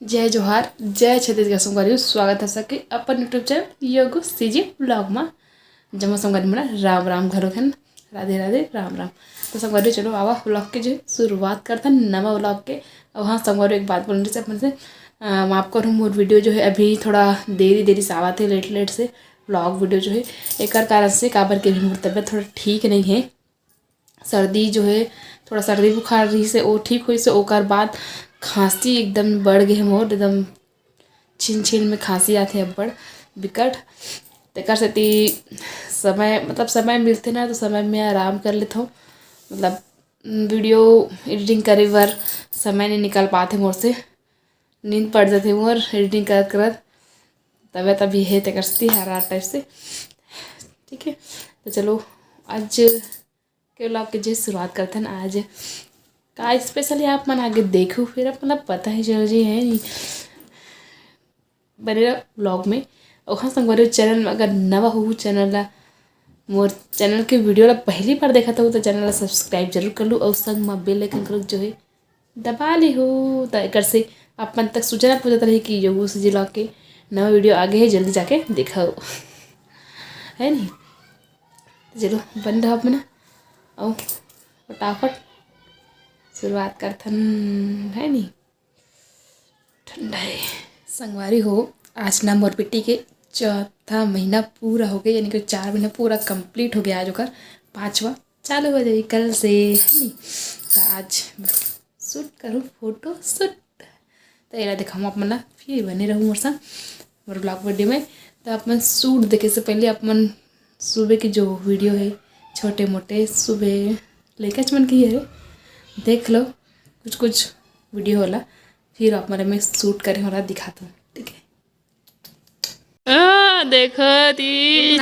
जय जोहार जय छत्तीसगढ़ संगवारी स्वागत है सबके अपन यूट्यूब चैनल योगो सीजी ब्लॉग में जमा संगवारी मेरा राम राम घरों खन राधे राधे राम राम। तो संगवारी चलो आवा ब्लॉग के जो शुरुआत करते हैं नवा ब्लॉग के। अब हाँ संगवारी एक बात बोलने से अपन से माफ़ करूँ मोर वीडियो जो है अभी थोड़ा देरी से आवा थे लेट से ब्लॉग वीडियो जो है एक कारण से काबर के भी मोर तबियत थोड़ा ठीक नहीं है। सर्दी जो है थोड़ा सर्दी बुखार रही से वो ठीक हुई से ओकर बाद खांसी एकदम बढ़ गई मोर एकदम छीन में खांसी आते है बड़ विकट तेकर सेती समय मिलते ना तो समय में आराम कर लेता हूँ। मतलब वीडियो एडिटिंग करे बर समय नहीं निकाल पाते मोर से नींद पड़ जाते मोर एडिटिंग करत तबियत अभी है तेकर सेती हरा टाइप से ठीक है। तो चलो आज के ब्लॉग के जो शुरुआत करते हैं आज का स्पेशली आप मन आगे देखो फिर मतलब पता ही चल जी है नहीं बने ब्लॉग में। और हाँ संगवारी चैनल में अगर नवा हो चैनल ला मोर चैनल के वीडियो ला पहली बार देखा था तो चैनल ला सब्सक्राइब जरूर कर लो और संग में बेल आइकन कर जो है दबा ली हो तो एक से आप मन तक सूचना पहुँचता रही कि योगो से जी ब्लॉग के नवा वीडियो आगे है जल्दी जाके देखा है नहीं। तो चलो बन रहा अपना और फटाफट शुरुआत करथन है नहीं ठंडा है संगवारी हो। आज ना मोर बेटी के चौथा महीना पूरा हो गया यानी कि 4 महीना पूरा कंप्लीट हो गया आज ओकर 5वां चालू हो जाए कल से है नहीं। तो आज शूट करूँ फोटो शूट तो ये देखा अपन फिर बने रहूँ मोर संग मोर ब्लॉग वीडियो में। तो अपन शूट देखे से पहले अपन सुबह की जो वीडियो है छोटे मोटे सुबह लेकर मन की है देख लो कुछ वीडियो होला फिर आप मेरे में शूट करे होला दिखाता हूँ ठीक है। देखो ती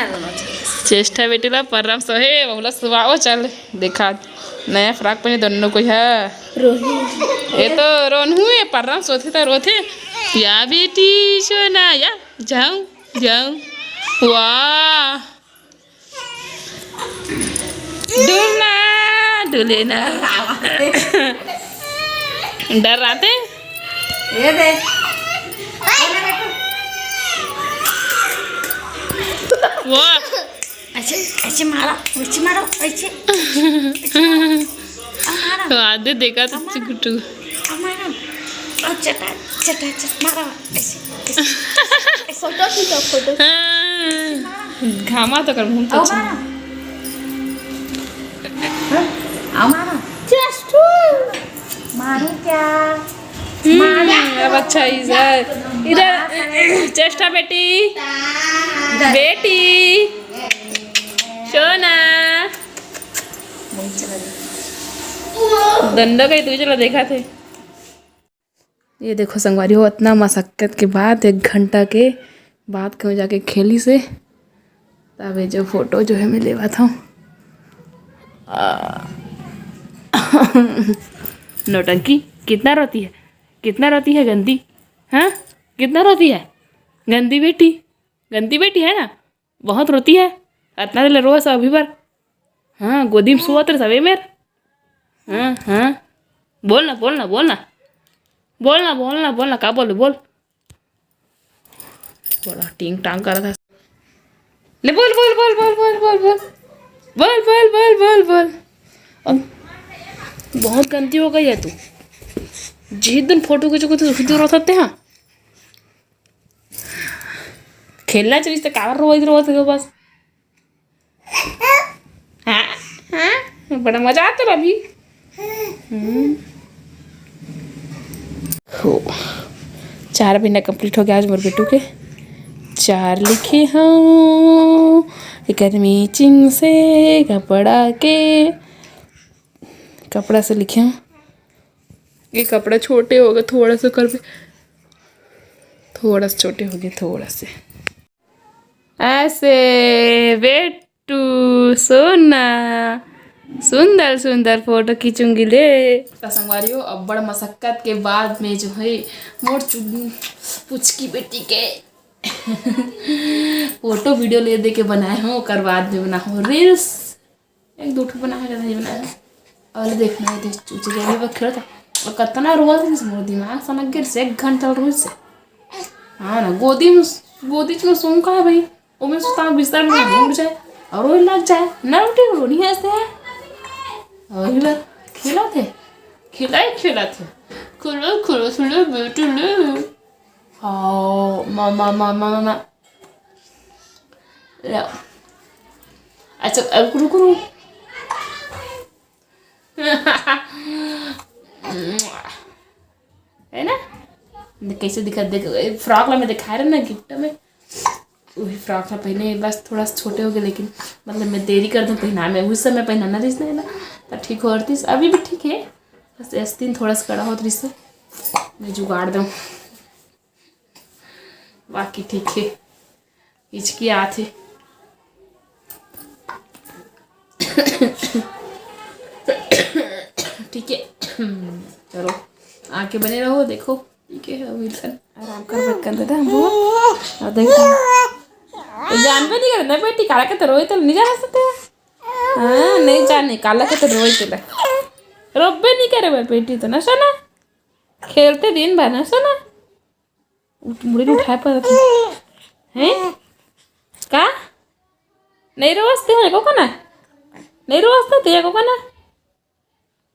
चेष्टा बेटी ला परम सोहे बहुला सुबाओ चल देखा नया फ्रॉक पहने दोनों को है ये तो रोन हुए परम सोते तो रोते या बेटी सोना या जाऊं वाह डुले ना डर आते ये दे वो ऐसे मारो ऐसे आधे देखा तो चिकटू मारो चटा मारो ऐसे फोटो घामा तो कर मुंह तो मारो जस्ट मारो क्या अब अच्छा इधर चेष्टा बेटी सोना दंडा का तुझे चला देखा थे। ये देखो संगवारी हो इतना मशक्कत के बाद 1 घंटा के बाद क्यों जाके खेली से तब जो फोटो जो है मैं लेवा था नौटंकी कितना रोती है गंदी हाँ कितना रोती है गंदी बेटी है ना बहुत रोती है इतना देर रोज अभी बार हाँ गोदी में सुआ तेरे सवे मेर हाँ बोलना का बोल बोला टिंग टांग कर रहा था ले बोल बहुत गंदी हो गई है तू जिस दिन फोटो खींचोगे तो खुद रो सकते हैं खेलना चाहिए तो कावर रोते बस हाँ बड़ा मजा आता अभी हो 4 महीना कंप्लीट हो गया आज मोर बेटू के 4 लिखे हाँ मैचिंग से कपड़ा से लिखे हैं ये कपड़ा छोटे हो गए थोड़ा सा थोड़ा सा छोटे हो गए थोड़ा से ऐसे बेटू सोना सुंदर फोटो खींचूंगी ले। संगवारी हो अब बड़ मशक्कत के बाद में जो है मोर पुचकी बेटी के फोटो वीडियो ले दे के बनाए हो कर बाद में बना हो रील्स 1-2 बना है ज़्यादा नहीं बनाया और देखना है चूचे खेल था और कितना रोज मोर दिमाग सनक गिर से 1 घंटा रोज से। हाँ ना गोदी में सोऊं का है भाई, वो में सोता बिस्तर में उठ जाए और रोज लग जाए ना उठे रोनी है ऐसे है। वही बार खिला थे खुलो बेटे ले। हाँ मामा अच्छा अब रुको है ना, कैसे दिखा देख फ्रॉक ला में दिखा रहा ना गिफ्ट में, वही फ्रॉक ला पहने बस थोड़ा सा छोटे हो गए, लेकिन मतलब मैं देरी कर दूँ पहना में, उस समय पहनाना रिस नहीं ना तो ठीक हो रही। अभी भी ठीक है, बस ऐसे दिन थोड़ा सा कड़ा हो रही से मैं जुगाड़ दूँ, बाकी ठीक है। हिचकी आती ठीक है। चलो आके बने रहो, देखो ठीक है विल्सन आराम कर बैठ कर देता हमको। और देखो जानबे नहीं करना बेटी, काला के तो रोए तो नहीं जान सकते। हाँ नहीं जाने काला के तो रोए तो रोबे नहीं करे बेटी तो ना सुना, खेलते दिन भर ना सुना, मुड़ी उठाए पर हैं का नहीं रोजते हैं को ना, नहीं रोजते ते को ना,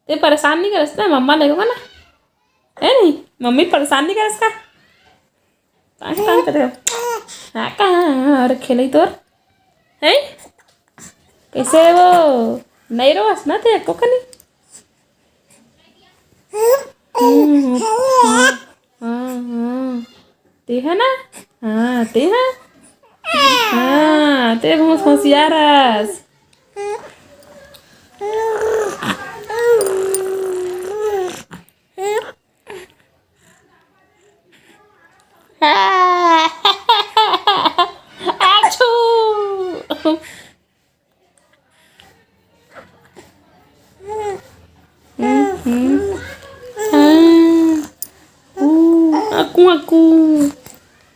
ते परेशान नहीं करता मम्मा लगेगा ना, है नहीं मम्मी परेशान नहीं कर इसका काम कर रहे हो। हाँ कहाँ और खेले तो है कैसे वो नहीं रोज ना थे को नहीं। ते है ना, हाँ ते है, हाँ ते बहुत होशियार है।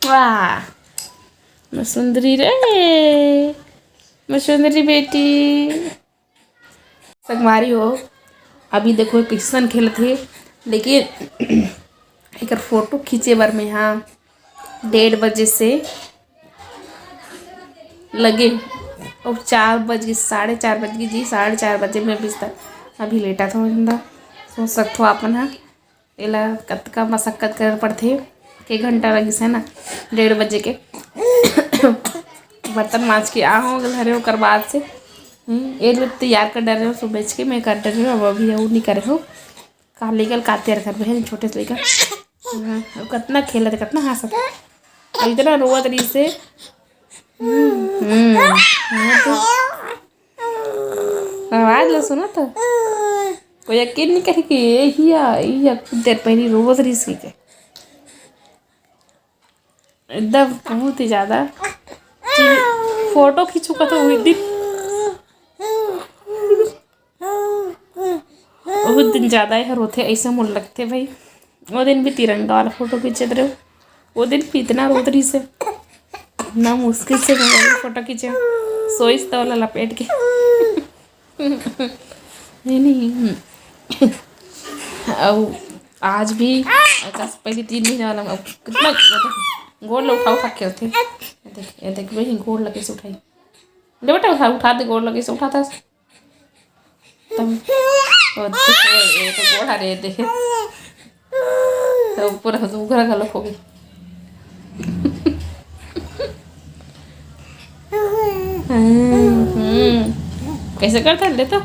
वाह मैं सुंदरी रे, मैं सुंदरी बेटी संगवारी हो। अभी देखो किशन खेल थे, लेकिन एक फोटो खींचे बार में यहाँ 1:30 बजे से लगे और 4 बज 4:30 बज गई जी, 4:30 बजे मैं बिस्तर अभी लेटा था जिंदा। सोच सकते हो अपन हाँ एला कतका मशक्कत कर पड़ते, एक घंटा लगी से ना 1:30 बजे के बर्तन माँज के आ हो घरे हो कर बाद से एक लोग तैयार कर डरे हो सुबह के मैं कर डरे हो, अब अभी वो नहीं करे हो कहा लेकर का तैयार कर रहे छोटे से लेकर कितना खेला था कितना हंसा था इतना रोवत रही से। आवाज लो सुना था कोई यकीन नहीं करे कि ये कुछ देर पहले रोवत रही सी के एकदम बहुत ही ज़्यादा फोटो खींचू का तो वही दिन बहुत दिन ज़्यादा है रोते ऐसे मुड़ लगते भाई। वो दिन भी तिरंगा वाला फोटो खींचे रहे हो, वो दिन भी इतना रोत रही से ना मुश्किल से फोटो खींचे सोई तो वाला लपेट के नहीं अब आज भी पहले 3 महीने वाला कितना गोड़ लो उठा खेलते देख भाई गोड़ लगे से उठाई ले बेटा उठा दे गोड़ लगे से उठाता तब ये तो गोड़ा रे देखे तो पूरा उघरा गलत हो गई। कैसे करता है ले तो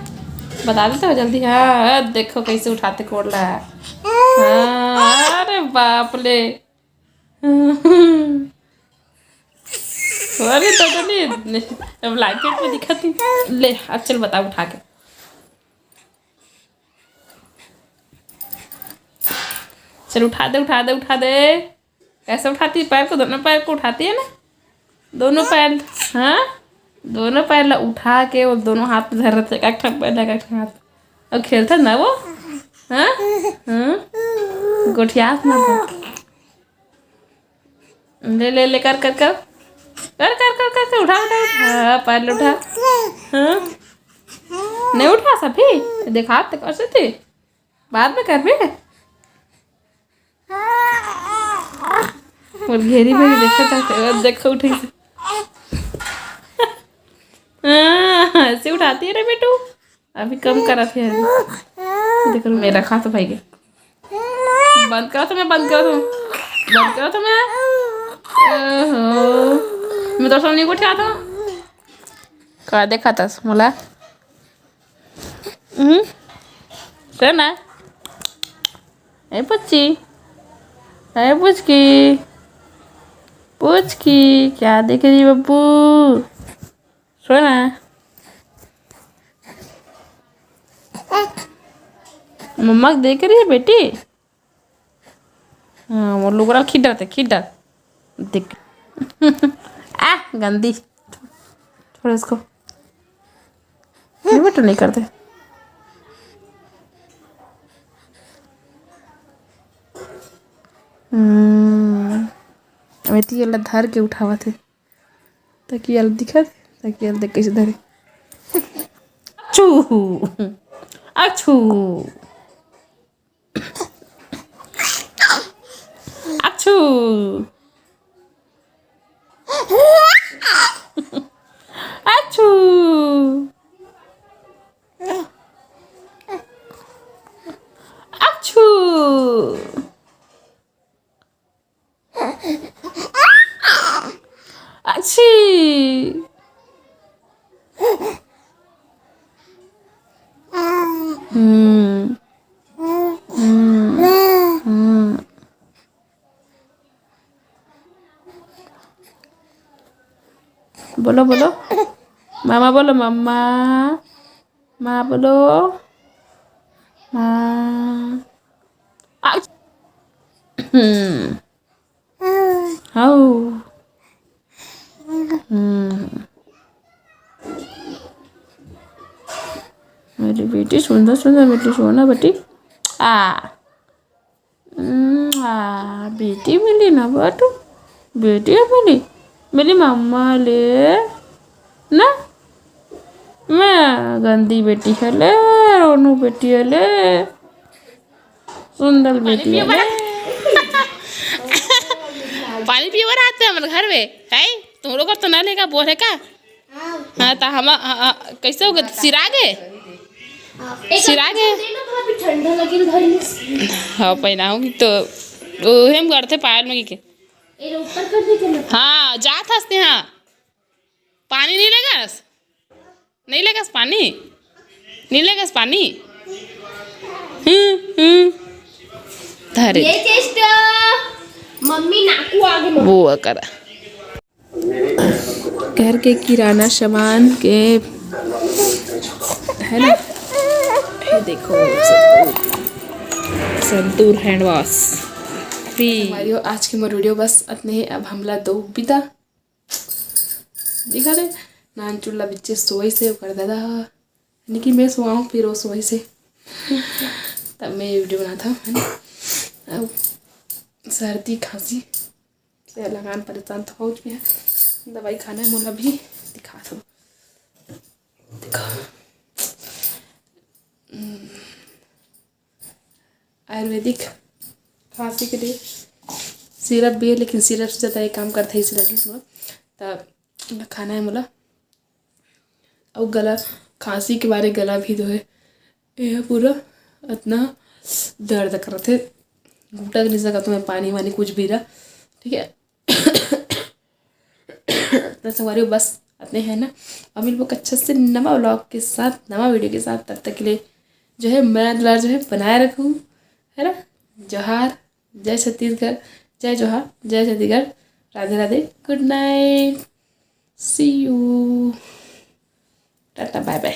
बता देते हो जल्दी। हाँ देखो कैसे उठाते कोड़ रहा है। हाँ अरे बाप ले अरे तो नहीं अब ब्लैंकेट में दिखाती ले अब चल बता उठा के चल उठा दे कैसे उठाती है पैर को दोनों पैर को उठाती है ना दोनों पैर। हाँ दोनों पैर ला उठा के वो दोनों हाथ में धर रहे थे एक पैर लगा एक हाथ और खेलता ना वो। हाँ हाँ गोठियास ना ले कर कर कर कर कर कर कर उठा उठा पैर उठा। हाँ नहीं उठा सभी दिखा कैसे थे बाद में कर भी और घेरी में देखा चाहते हो, देखो उठी से ऐसे उठाती है रे बेटू। अभी कम करा फिर देखो मेरा खा तो भाई के बंद करो तो मैं बंद करो तो मैं तो सोनी को उठा था का देखा था मला ना ए पुच्ची ए पुचकी क्या देख रही बब्बू सोना मम्मा देख रही है बेटी। हाँ वो लोग खिड्डा देख आ गंदी छोड़ इसको बेटा नहीं करते। अबे ये ला धर के उठावा थे ताकि यार दिखा ताकि यार देख कैसे धरे अच्छू अच्छू अच्छू अच्छू अच्छू अच्छी बोलो बोलो मामा बोलो मम्मा माँ बोलो माँ हाउ मेरी बेटी सुंदर सुंदर बेटी सोना बेटी बेटी मिली ना बाटू बेटी मिली मेरी मम्मा ले ना मैं गंदी बेटी है ले रोनू बेटी है ले सुंदर बेटी है ले पानी पियो आते हमारे घर में है तुम लोग तो ना लेगा बोल है का हाँ तो हम कैसे होगा सिरागे ठंडा लगे घर में हाँ पहनाऊंगी तो हम करते पायल में के ऊपर कर दे के हाँ जात हंसते हाँ पानी नहीं लेगा पानी नहीं लेगा पानी धरे ये चेष्टा मम्मी नाकू आगे वो करा घर के किराना सामान के है ना ये देखो संतूर हैंड वॉश हमारी आज की मोर वीडियो बस इतने ही। अब हमला दो बिता दिखा दे नान चूल्हा बच्चे सोई से कर दादा यानी कि मैं सोआऊँ फिर वो सोई से तब मैं ये वीडियो बना था है ना। अब सर्दी खांसी से लगान परेशान तो हो चुके हैं दवाई खाना है मोला भी दिखा दो देखो आयुर्वेदिक खांसी के लिए सिरप भी है लेकिन सिरप से ज़्यादा ये काम करता है इसी लगी तब खाना है मोला और गला खांसी के बारे गला भी जो है यह पूरा इतना दर्द कर रहे थे घूटा नहीं सका तो मैं पानी वानी कुछ भी रहा ठीक है तो सवारी बस अपने हैं ना और मिल लोग अच्छे से नवा व्लॉग के साथ नवा वीडियो के साथ तब तक के लिए जो है मैं दुलार जो है बनाए रखूँ है ना। जोहार जय छत्तीसगढ़ जय जोहार जय Chhattisgarh Radhe Radhe good night see you tata bye bye.